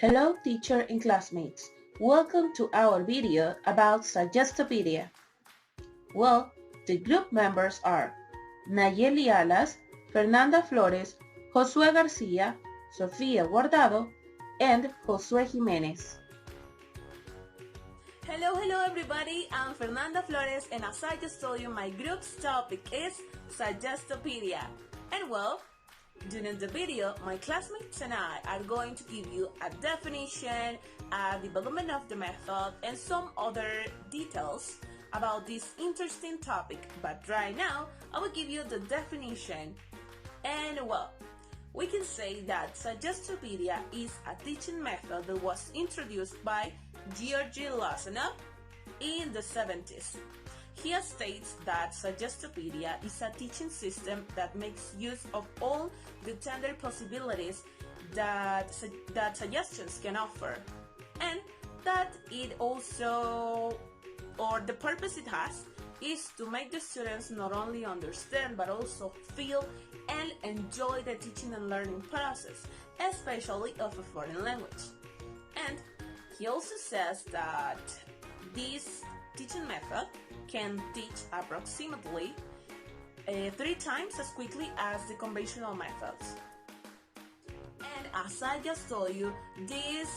Hello teacher and classmates. Welcome to our video about Suggestopedia. Well, the group members are Nayeli Alas, Fernanda Flores, Josué García, Sofía Guardado, and Josué Jiménez. Hello everybody, I'm Fernanda Flores, and as I just told you, my group's topic is Suggestopedia. And well, during the video, my classmates and I are going to give you a definition, a development of the method, and some other details about this interesting topic. But right now, I will give you the definition. And well, we can say that Suggestopedia is a teaching method that was introduced by Georgi Lozanov in the 70s. He states that Suggestopedia is a teaching system that makes use of all the tender possibilities that suggestions can offer, and that it also, or the purpose it has, is to make the students not only understand but also feel and enjoy the teaching and learning process, especially of a foreign language. And he also says that this teaching method can teach approximately 3 times as quickly as the conventional methods. And as I just told you, this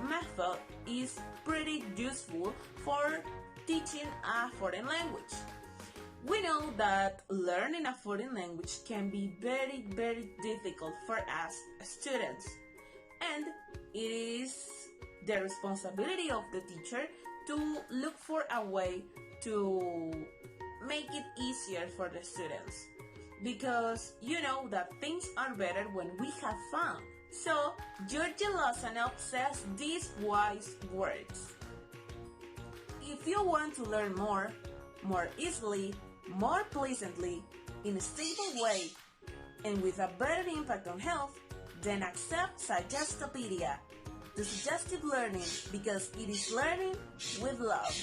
method is pretty useful for teaching a foreign language. We know that learning a foreign language can be very difficult for us students, and it is the responsibility of the teacher to look for a way to make it easier for the students, because you know that things are better when we have fun. So Georgi Lozanov says these wise words: if you want to learn more easily, more pleasantly, in a stable way, and with a better impact on health, then accept Suggestopedia, the suggestive learning, because it is learning with love.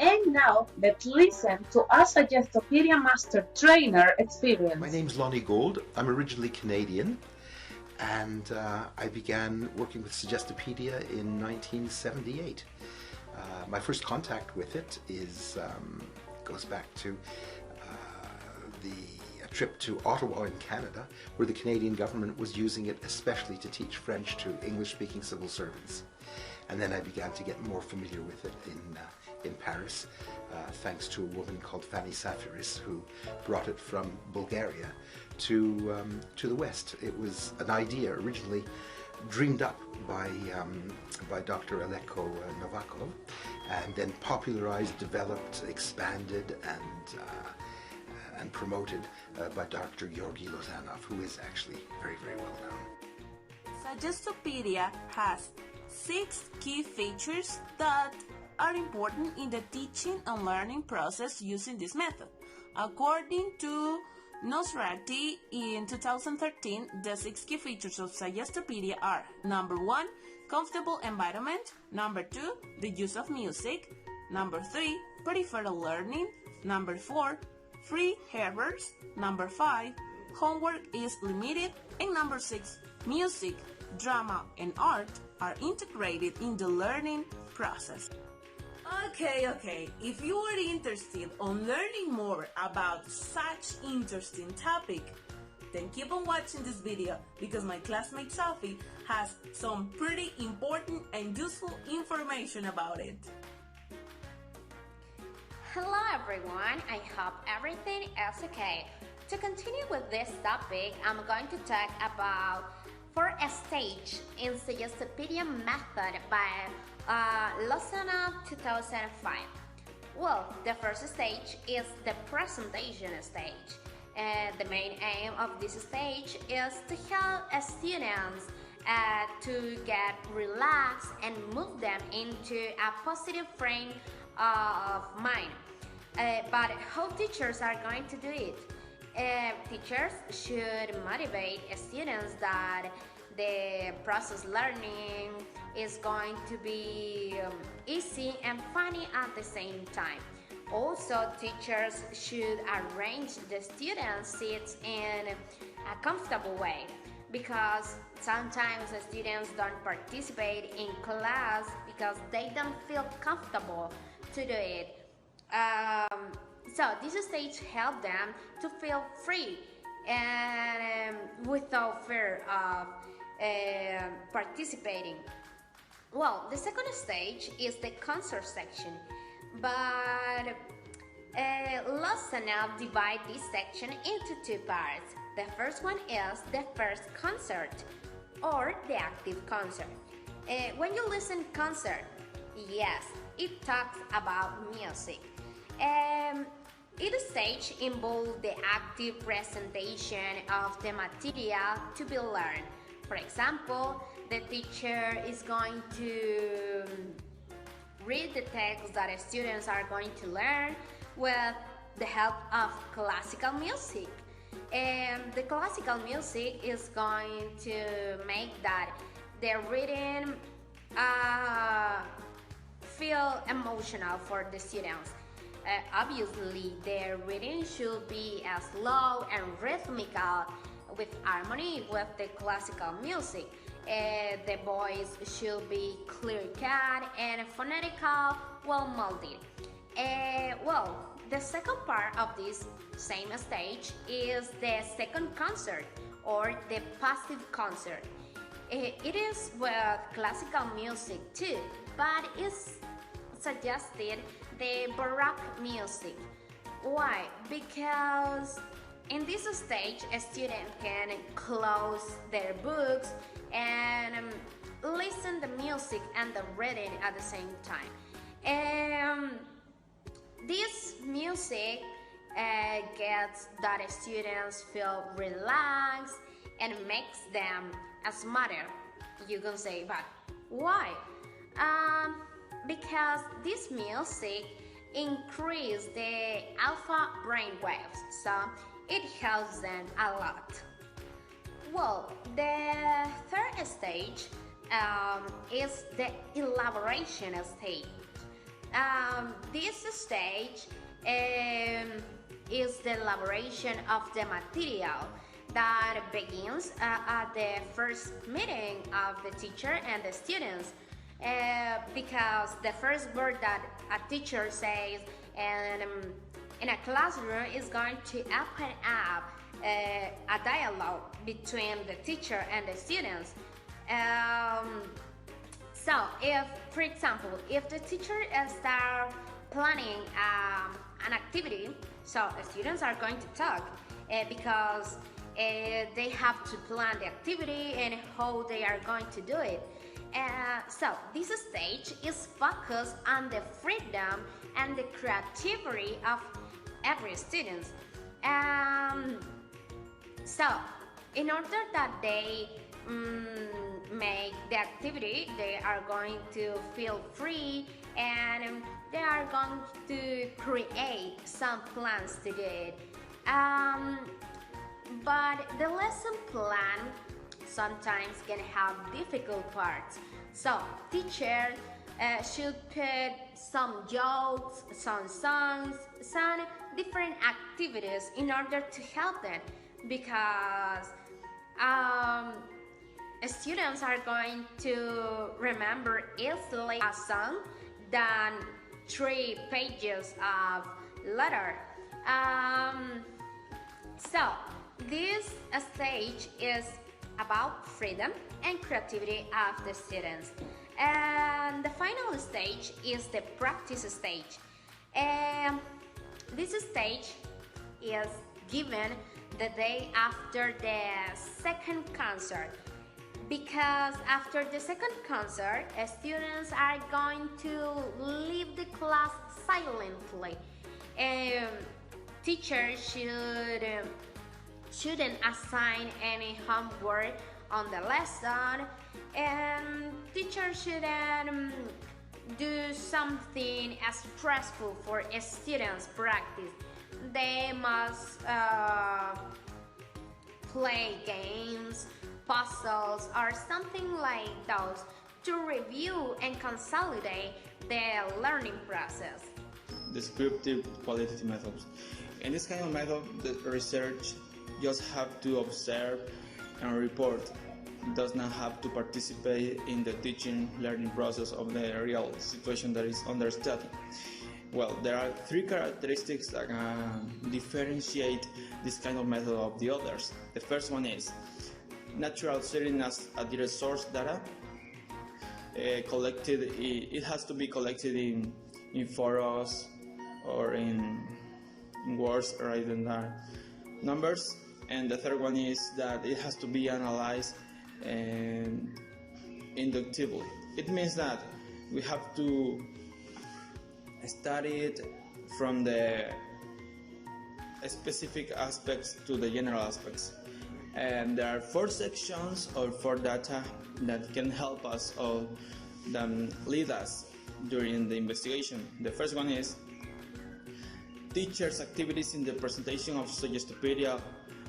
And now let's listen to our Suggestopedia Master Trainer experience. My name's Lonnie Gold. I'm originally Canadian, and I began working with Suggestopedia in 1978. My first contact with it goes back to a trip to Ottawa in Canada, where the Canadian government was using it especially to teach French to English-speaking civil servants. And then I began to get more familiar with it in Paris, thanks to a woman called Fanny Safiris, who brought it from Bulgaria to the West. It was an idea originally dreamed up by Dr. Aleko Novakov, and then popularized, developed, expanded, and promoted by Dr. Georgi Lozanov, who is actually very well known. Suggestopedia has 6 key features that are important in the teaching and learning process using this method. According to Nosrati in 2013, the 6 key features of Suggestopedia are: number 1, comfortable environment; number 2, the use of music; number 3, peripheral learning; number 4, free errors; number 5, homework is limited; and number 6, music, drama, and art are integrated in the learning process. Okay, if you are interested on learning more about such interesting topic, then keep on watching this video, because my classmate Sophie has some pretty important and useful information about it. Hello everyone, I hope everything is okay. To continue with this topic, I'm going to talk about 4 stages in Suggestopedia method by Lozanov 2005. Well, the first stage is the presentation stage. The main aim of this stage is to help students to get relaxed and move them into a positive frame of mind. But how teachers are going to do it? Teachers should motivate students that the process learning is going to be easy and funny at the same time. Also, teachers should arrange the students' seats in a comfortable way. because sometimes the students don't participate in class because they don't feel comfortable to do it. So this stage helps them to feel free and without fear of participating. Well, the second stage is the concert section, but let's now divide this section into two parts. The first one is the first concert or the active concert. When you listen concert, yes, it talks about music. Each stage involves the active presentation of the material to be learned. For example, the teacher is going to read the text that the students are going to learn with the help of classical music. And the classical music is going to make that the reading feel emotional for the students. Obviously, the reading should be slow and rhythmical with harmony with the classical music. The voice should be clear-cut and phonetical, well-molded. Well, the second part of this same stage is the second concert or the passive concert. It is with classical music too, but it's suggested the Baroque music. Why? Because in this stage, a student can close their books and listen to the music and the reading at the same time. This music gets that the students feel relaxed and makes them smarter. You can say, but why? Because this music increases the alpha brain waves, so it helps them a lot. Well, the third stage is the elaboration stage. This stage is the elaboration of the material that begins at the first meeting of the teacher and the students. Because the first word that a teacher says in a classroom is going to open up a dialogue between the teacher and the students. So, if, for example, if the teacher starts planning an activity, so the students are going to talk because they have to plan the activity and how they are going to do it. So this stage is focused on the freedom and the creativity of every student. So in order that they make the activity, they are going to feel free and they are going to create some plans to do it. But the lesson plan sometimes can have difficult parts. So teachers should put some jokes, some songs, some different activities in order to help them, because students are going to remember easily a song than 3 pages of letter. So this stage is about freedom and creativity of the students. And the final stage is the practice stage. This stage is given the day after the second concert, because after the second concert, students are going to leave the class silently. Teachers shouldn't assign any homework on the lesson, and teachers shouldn't do something stressful for a student's practice. They must play games, puzzles, or something like those to review and consolidate the learning process. Descriptive qualitative methods. In this kind of method, the research just have to observe and report. Does not have to participate in the teaching learning process of the real situation that is under study. Well, there are three characteristics that differentiate this kind of method of the others. The first one is natural setting as a direct source data. Collected, it has to be collected in photos or in words rather than numbers. And the third one is that it has to be analyzed inductively. It means that we have to study it from the specific aspects to the general aspects. And there are 4 sections or 4 data that can help us or lead us during the investigation. The first one is teachers' activities in the presentation of Suggestopedia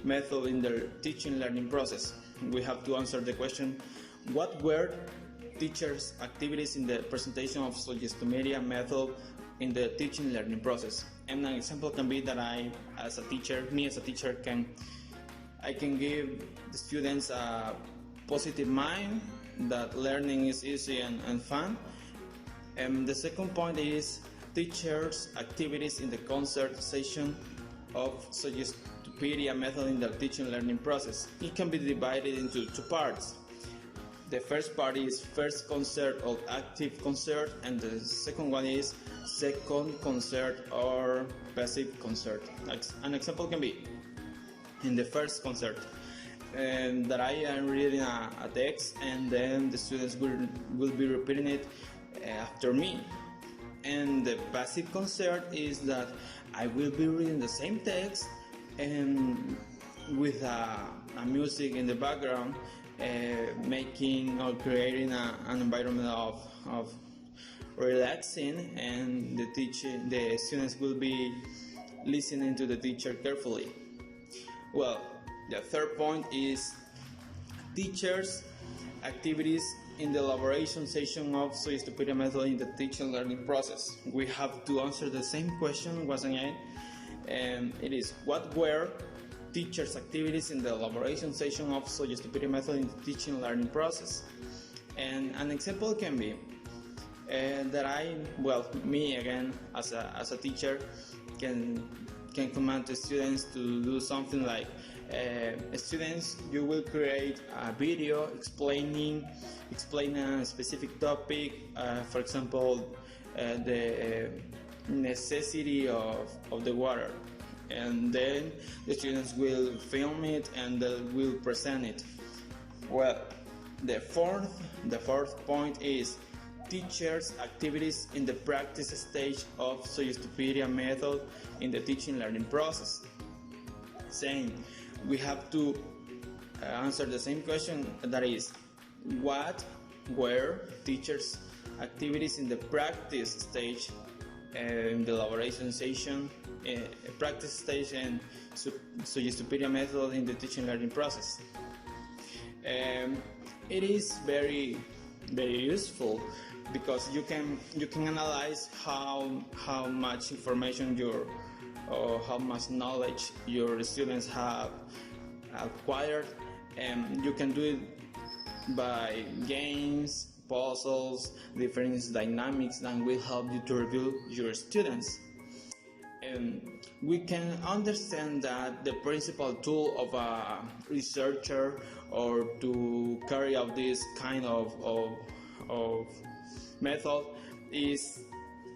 method in their teaching learning process. We have to answer the question, what were teachers' activities in the presentation of Suggestopedia method in the teaching learning process? And an example can be that me as a teacher, I can give the students a positive mind, that learning is easy and fun. And the second point is teachers' activities in the concert session of Suggestopedia method in the teaching learning process. It can be divided into 2 parts. The first part is first concert or active concert, and the second one is second concert or passive concert. An example can be in the first concert that I am reading a text, and then the students will be repeating it after me. And the passive concert is that I will be reading the same text and with a music in the background, making or creating an environment of relaxing, and the students will be listening to the teacher carefully. Well, the third point is teachers' activities in the elaboration session of Suggestopedia method in the teaching learning process. We have to answer the same question once again, and it is, what were teachers' activities in the elaboration session of Suggestopedia method in the teaching learning process? And an example can be me again as a teacher can command the students to do something like, students, you will create a video explaining a specific topic, for example, the necessity of the water, and then the students will film it and they will present it. Well, the fourth point is teachers' activities in the practice stage of Suggestopedia method in the teaching learning process. Saying we have to answer the same question, that is, what were teachers' activities in the practice stage in the elaboration session, practice stage and Suggestopedia method in the teaching learning process. It is very, very useful because you can analyze how much information or how much knowledge your students have acquired, and you can do it by games, puzzles, different dynamics that will help you to review your students. And we can understand that the principal tool of a researcher or to carry out this kind of method is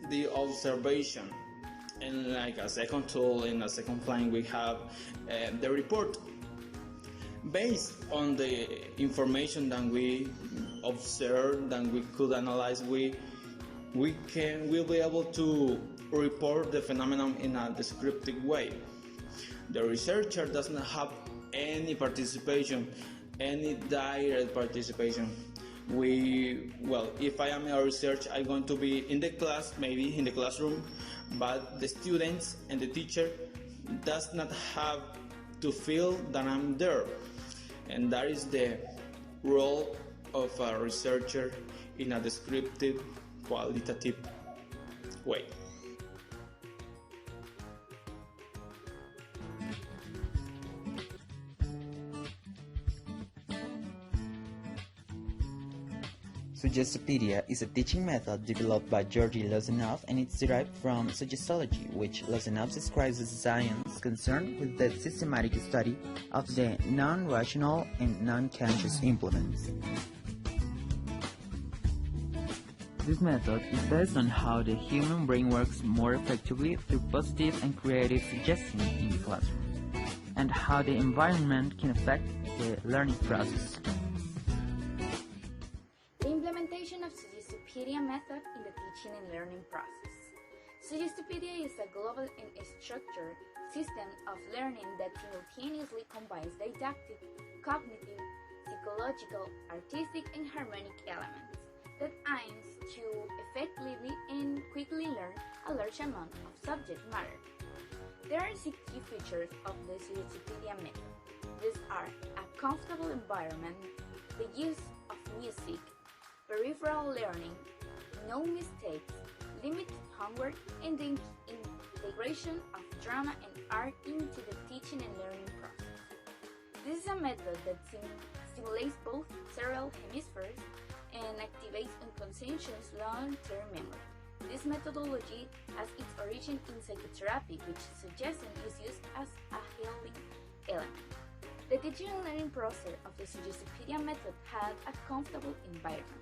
the observation. And like a second tool, in a second line, we have the report. Based on the information that we observed, that we could analyze, we'll be able to report the phenomenon in a descriptive way. The researcher does not have any participation, any direct participation. If I am a researcher, I'm going to be in the class, maybe in the classroom, but the students and the teacher does not have to feel that I'm there. And that is the role of a researcher in a descriptive, qualitative way. Suggestopedia is a teaching method developed by Georgi Lozanov, and it's derived from suggestology, which Lozanov describes as science concerned with the systematic study of the non-rational and non-conscious implements. This method is based on how the human brain works more effectively through positive and creative suggestion in the classroom, and how the environment can affect the learning process. The implementation of Suggestopedia method in the teaching and learning process. Suggestopedia is a global and structured system of learning that simultaneously combines didactic, cognitive, psychological, artistic, and harmonic elements that aims to effectively and quickly learn a large amount of subject matter. There are 6 key features of the Suggestopedia method. These are a comfortable environment, the use of music, peripheral learning, no mistakes, limited homework, and the integration of drama and art into the teaching and learning process. This is a method that stimulates both cerebral hemispheres and activates unconscious long-term memory. This methodology has its origin in psychotherapy, which suggestion is used as a healing element. The teaching and learning process of the Suggestopedia method had a comfortable environment.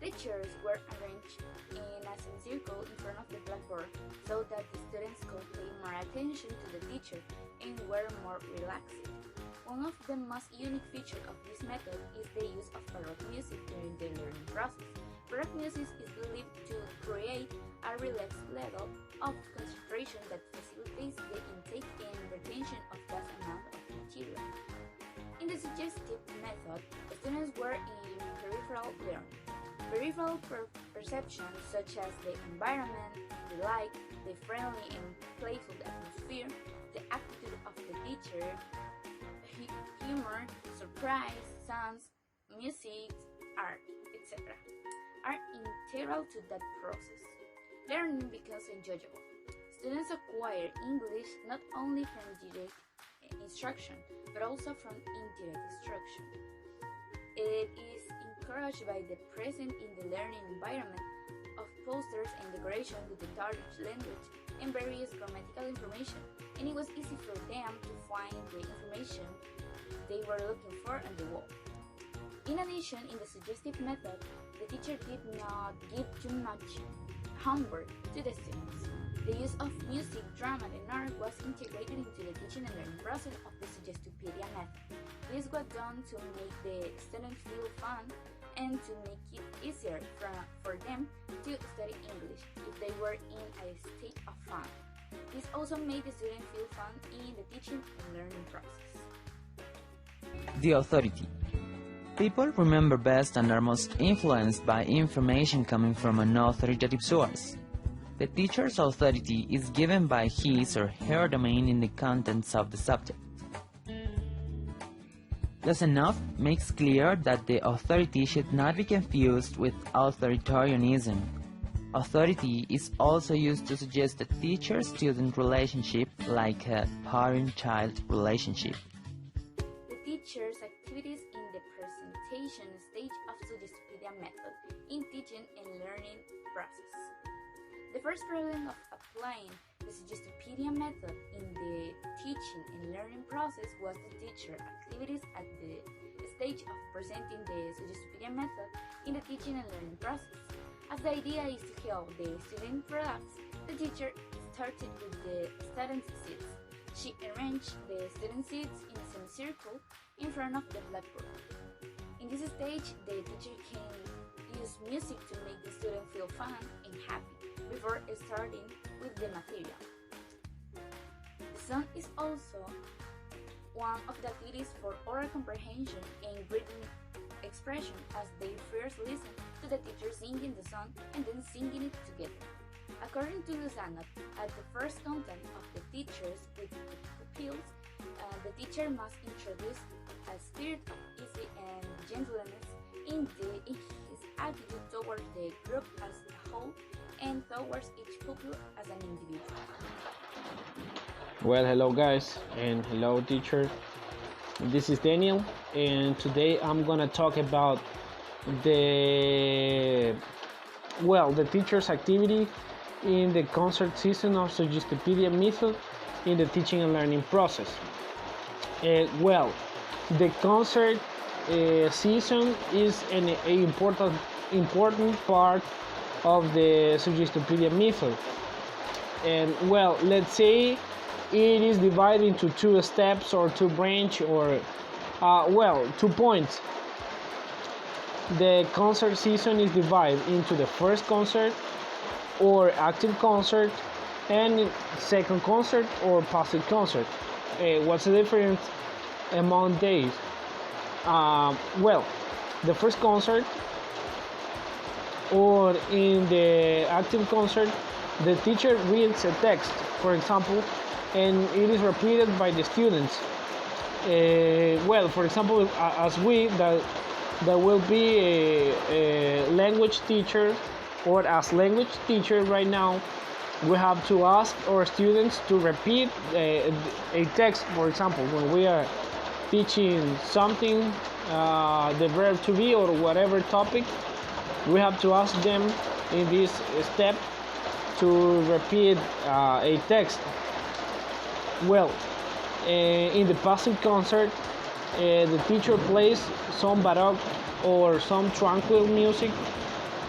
The chairs were arranged in a semicircle in front of the blackboard so that the students could pay more attention to the teacher and were more relaxed. One of the most unique features of this method is the use of baroque music during the learning process. Baroque music is believed to create a relaxed level of concentration that facilitates the intake and retention of that amount of material. In the suggestive method, students were in peripheral learning. Peripheral perceptions such as the environment, the light, the friendly and playful atmosphere, the attitude of the teacher, humor, surprise, sounds, music, art, etc. are integral to that process. Learning becomes enjoyable. Students acquire English not only from direct instruction, but also from indirect instruction. It is encouraged by the presence in the learning environment of posters and decoration with the target language and various grammatical information, and it was easy for them to find the information they were looking for on the wall. In addition, in the suggestive method, the teacher did not give too much homework to the students. The use of music, drama, and art was integrated into the teaching and learning process of the Suggestopedia method. This was done to make the students feel fun and to make it easier for them to study English if they were in a state of fun. This also made the students feel fun in the teaching and learning process. The authority. People remember best and are most influenced by information coming from an authoritative source. The teacher's authority is given by his or her domain in the contents of the subject. Lozanov makes clear that the authority should not be confused with authoritarianism. Authority is also used to suggest a teacher-student relationship like a parent-child relationship. The teacher's activities in the presentation stage of Suggestopedia method in teaching and learning process. The first problem of applying the Suggestopedia method in the teaching and learning process was the teacher activities at the stage of presenting the Suggestopedia method in the teaching and learning process. As the idea is to help the student relax, the teacher started with the student seats. She arranged the student seats in a semicircle in front of the blackboard. In this stage, the teacher can use music to make the student feel fun and happy before starting with the material. The song is also one of the activities for oral comprehension and written expression, as they first listen to the teacher singing the song and then singing it together. According to Lozanov, at the first contact of the teachers with the pupils, the teacher must introduce a spirit of ease and gentleness in his attitude towards the group as a whole and towards each pupil as an individual. Well, hello guys, and hello teacher. This is Daniel, and today I'm gonna talk about the the teacher's activity in the concert season of Suggestopedia method in the teaching and learning process. The concert season is an important part of the Suggestopedia method. And let's say it is divided into two steps or two branches or 2 points. The concert season is divided into the first concert or active concert and second concert or passive concert. What's the difference among days? The first concert or in the active concert, the teacher reads a text, for example, and it is repeated by the students. For example, as there will be a language teacher, or as language teacher right now, we have to ask our students to repeat a text. For example, when we are teaching something, the verb to be or whatever topic, we have to ask them in this step to repeat a text. In the passive concert, the teacher plays some baroque or some tranquil music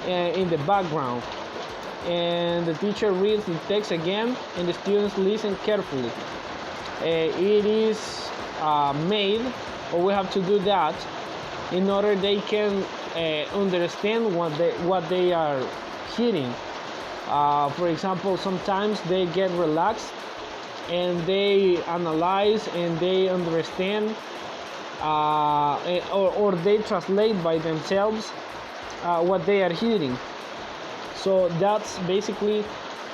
in the background, and the teacher reads the text again and the students listen carefully. It is made, or we have to do that in order they can understand what they are hearing. For example, sometimes they get relaxed and they analyze and they understand or they translate by themselves what they are hearing. So that's basically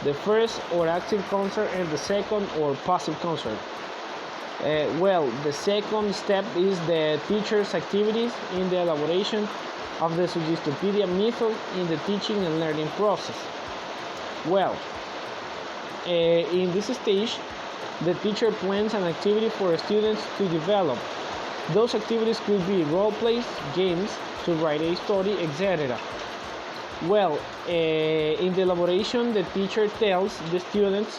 the first or active concert and the second or passive concert. The second step is the teacher's activities in the elaboration of the Suggestopedia method in the teaching and learning process. In this stage, the teacher plans an activity for students to develop. Those activities could be role plays, games, to write a story, etc. In the elaboration, the teacher tells the students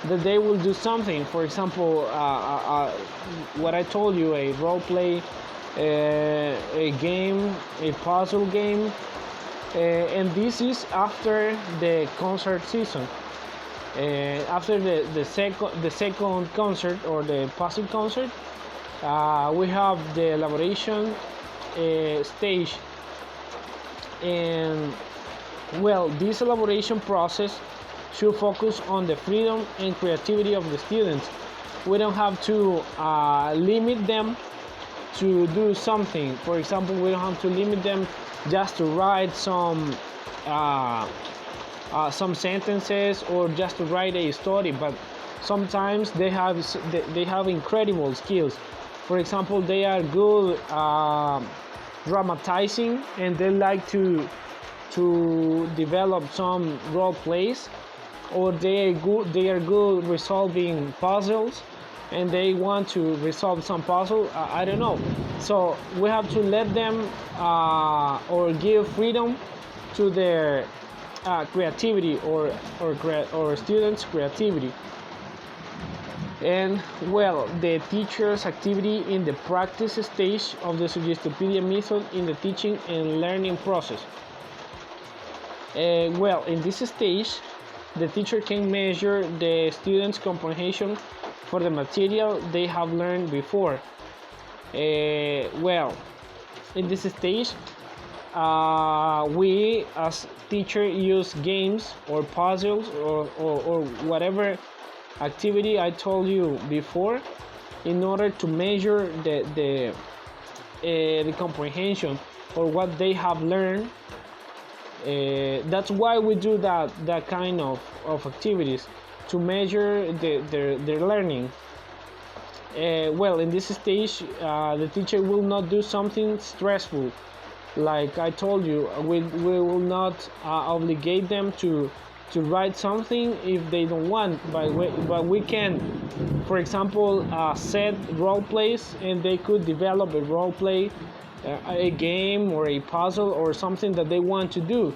that they will do something. For example, what I told you, a role play, a game, a puzzle game, and this is after the concert season. After the second concert or the passive concert, we have the elaboration stage, and this elaboration process should focus on the freedom and creativity of the students. We don't have to limit them to do something. For example, we don't have to limit them just to write some sentences or just to write a story, but sometimes they have incredible skills. For example, they are good dramatizing, and they like to develop some role plays, or they are good resolving puzzles, and they want to resolve some puzzle. I don't know. So we have to let them or give freedom to their creativity or students' creativity. And the teacher's activity in the practice stage of the Suggestopedia method in the teaching and learning process. In this stage, the teacher can measure the students' comprehension for the material they have learned before. In this stage, we as teacher use games or puzzles or whatever activity I told you before in order to measure the comprehension or what they have learned. That's why we do that kind of activities, to measure their learning. In this stage, the teacher will not do something stressful. Like I told you, we will not obligate them to write something if they don't want, but we can, for example, set role plays, and they could develop a role play a game or a puzzle or something that they want to do.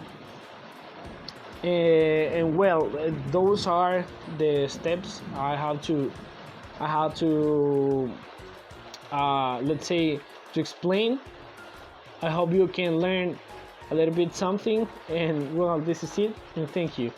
And well, those are the steps I have to let's say, to explain. I hope you can learn a little bit something, and well, this is it, and thank you.